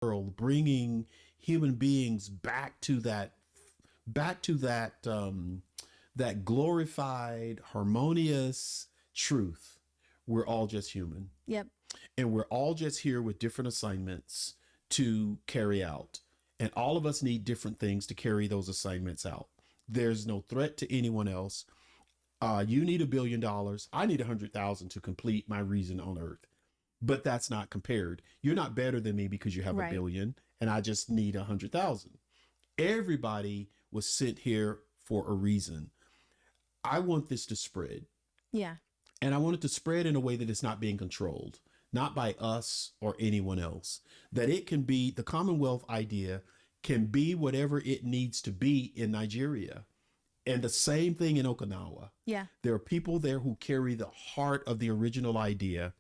world, bringing human beings back to that glorified, harmonious truth. We're all just human. Yep. And we're all just here with different assignments to carry out. And all of us need different things to carry those assignments out. There's no threat to anyone else. You need $1 billion. I need 100,000 to complete my reason on earth. But that's not compared. You're not better than me because you have Right. $1 billion and I just need 100,000. Everybody was sent here for a reason. I want this to spread. Yeah. And I want it to spread in a way that it's not being controlled, not by us or anyone else. That it can be, the Commonwealth idea can be whatever it needs to be in Nigeria. And the same thing in Okinawa. Yeah. There are people there who carry the heart of the original idea,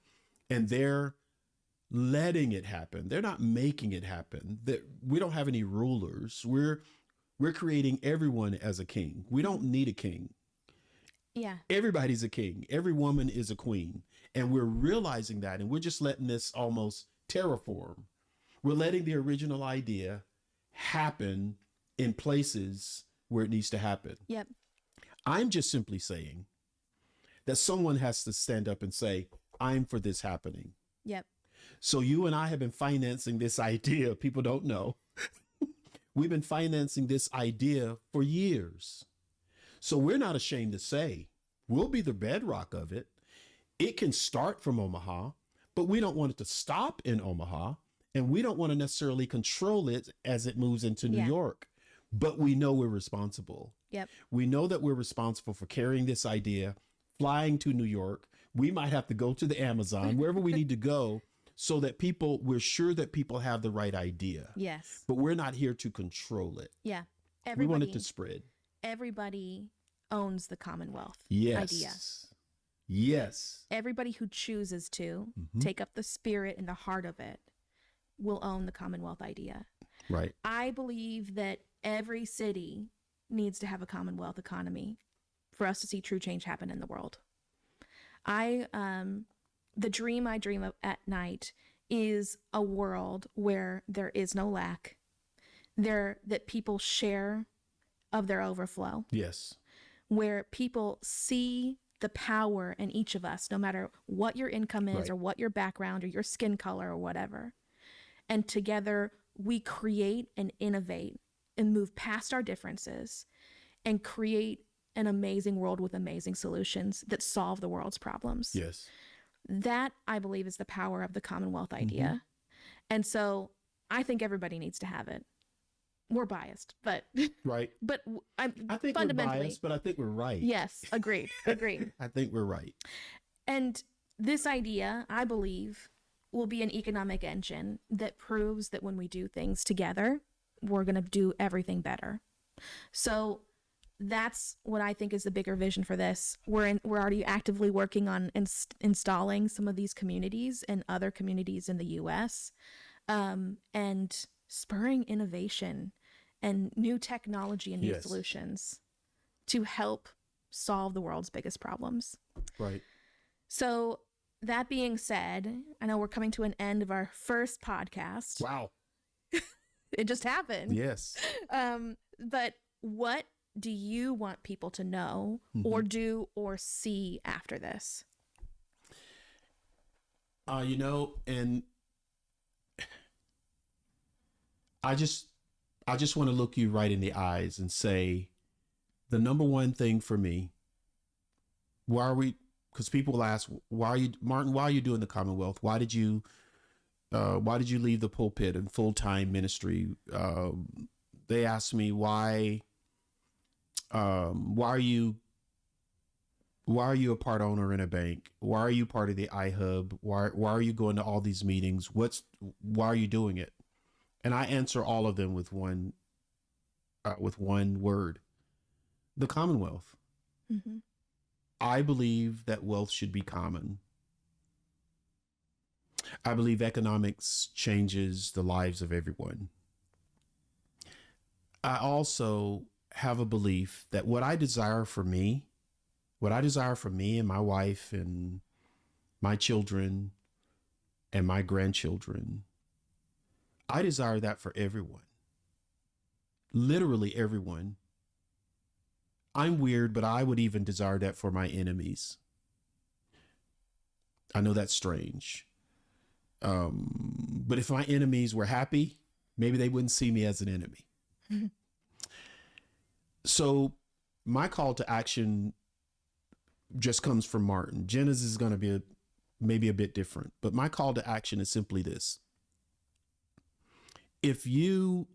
and they're letting it happen. They're not making it happen. We don't have any rulers. We're creating everyone as a king. We don't need a king. Yeah. Everybody's a king. Every woman is a queen. And we're realizing that, and we're just letting this almost terraform. We're letting the original idea happen in places where it needs to happen. Yep. I'm just simply saying that someone has to stand up and say, I'm for this happening. Yep. So you and I have been financing this idea. People don't know. We've been financing this idea for years. So we're not ashamed to say we'll be the bedrock of it. It can start from Omaha, but we don't want it to stop in Omaha. And we don't want to necessarily control it as it moves into New York. But we know we're responsible. Yep. We know that we're responsible for carrying this idea, flying to New York. We might have to go to the Amazon, wherever we need to go, so that we're sure that people have the right idea. Yes. But we're not here to control it. Yeah. We want it to spread. Everybody owns the Commonwealth Yes. idea. Yes. Everybody who chooses to take up the spirit and the heart of it will own the Commonwealth idea. Right. I believe that every city needs to have a Commonwealth economy for us to see true change happen in the world. The dream I dream of at night is a world where there is no lack, that people share of their overflow, Yes. where people see the power in each of us, no matter what your income is Right. or what your background or your skin color or whatever. And together we create and innovate and move past our differences and create an amazing world with amazing solutions that solve the world's problems. Yes. That, I believe, is the power of the Commonwealth idea. And so I think everybody needs to have it. We're biased, but Right. but I think we're fundamentally, biased, but I think we're right. yes, agreed. I think we're right. And this idea, I believe, will be an economic engine that proves that when we do things together, we're going to do everything better. So that's what I think is the bigger vision for this. We're already actively working on installing some of these communities and other communities in the U.S. And spurring innovation and new technology and new Yes. solutions to help solve the world's biggest problems. Right. So that being said, I know we're coming to an end of our first podcast. Wow. It just happened. Yes. But what do you want people to know or do or see after this? And I just want to look you right in the eyes and say, the number one thing for me, because people will ask, Martin, why are you doing the Commonwealth? Why did you leave the pulpit and full-time ministry? They asked me, why are you a part owner in a bank? Why are you part of the iHub? Why are you going to all these meetings? Why are you doing it? And I answer all of them with one word: the Commonwealth. Mm-hmm. I believe that wealth should be common. I believe economics changes the lives of everyone. I also have a belief that what I desire for me and my wife and my children and my grandchildren, I desire that for everyone. Literally everyone. I'm weird, but I would even desire that for my enemies. I know that's strange. But if my enemies were happy, maybe they wouldn't see me as an enemy. So my call to action just comes from Martin. Jenna's is going to be maybe a bit different, but my call to action is simply this. If you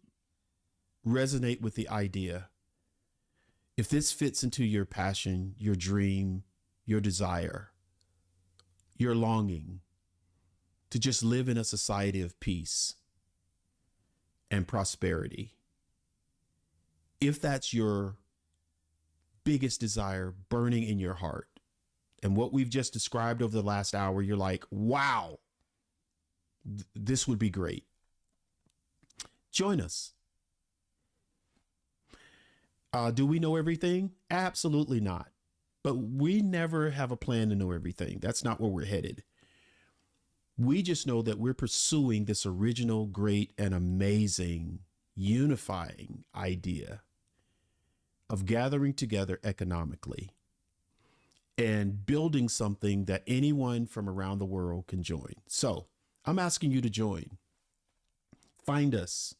resonate with the idea, if this fits into your passion, your dream, your desire, your longing to just live in a society of peace and prosperity, if that's your biggest desire burning in your heart, and what we've just described over the last hour, you're like, wow, this would be great. Join us. Do we know everything? Absolutely not. But we never have a plan to know everything. That's not where we're headed. We just know that we're pursuing this original, great, and amazing, unifying idea of gathering together economically and building something that anyone from around the world can join. So I'm asking you to join. Find us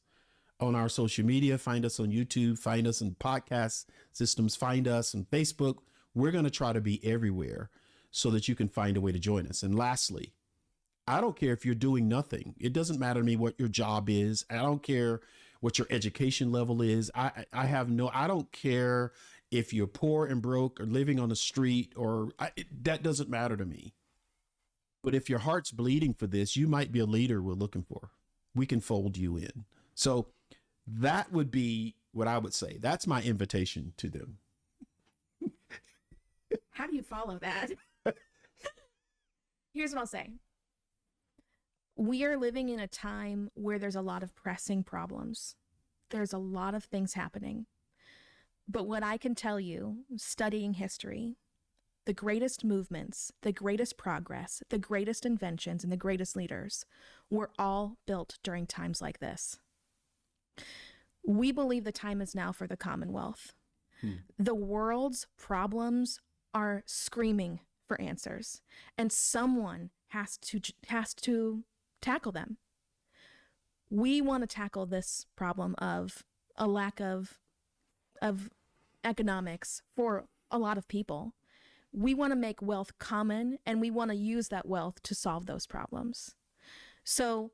on our social media, find us on YouTube, find us in podcast systems, find us on Facebook. We're going to try to be everywhere so that you can find a way to join us. And lastly, I don't care if you're doing nothing. It doesn't matter to me what your job is. I don't care what your education level is. I don't care if you're poor and broke or living on the street that doesn't matter to me. But if your heart's bleeding for this, you might be a leader we're looking for. We can fold you in. So that would be what I would say. That's my invitation to them. How do you follow that? Here's what I'll say. We are living in a time where there's a lot of pressing problems. There's a lot of things happening. But what I can tell you, studying history, the greatest movements, the greatest progress, the greatest inventions, and the greatest leaders were all built during times like this. We believe the time is now for the Commonwealth. The world's problems are screaming for answers, and someone has to tackle them. We want to tackle this problem of a lack of economics for a lot of people. We want to make wealth common, and we want to use that wealth to solve those problems. So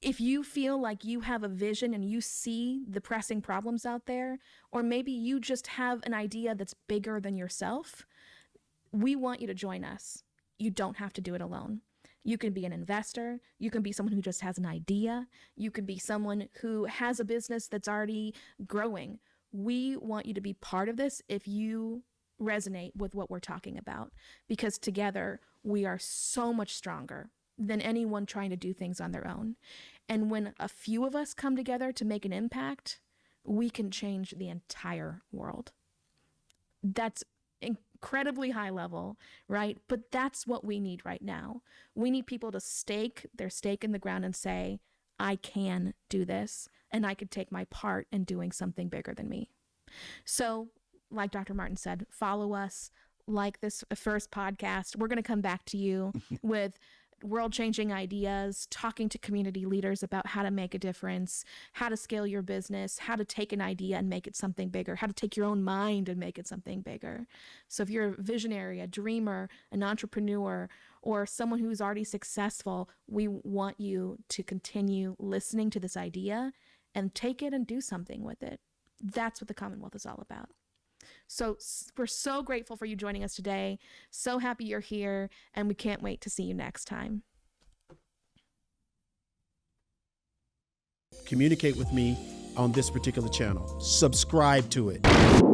if you feel like you have a vision and you see the pressing problems out there, or maybe you just have an idea that's bigger than yourself, we want you to join us. You don't have to do it alone. You can be an investor. You can be someone who just has an idea. You could be someone who has a business that's already growing. We want you to be part of this if you resonate with what we're talking about, because together we are so much stronger than anyone trying to do things on their own. And when a few of us come together to make an impact, we can change the entire world. That's incredibly high level, right? But that's what we need right now. We need people to stake their stake in the ground and say, I can do this, and I could take my part in doing something bigger than me. So, like Dr. Martin said, follow us, like this first podcast. We're going to come back to you with world-changing ideas, talking to community leaders about how to make a difference, how to scale your business, how to take an idea and make it something bigger, how to take your own mind and make it something bigger. So if you're a visionary, a dreamer, an entrepreneur, or someone who's already successful, we want you to continue listening to this idea and take it and do something with it. That's what the Commonwealth is all about. So we're so grateful for you joining us today. So happy you're here, and we can't wait to see you next time. Communicate with me on this particular channel. Subscribe to it.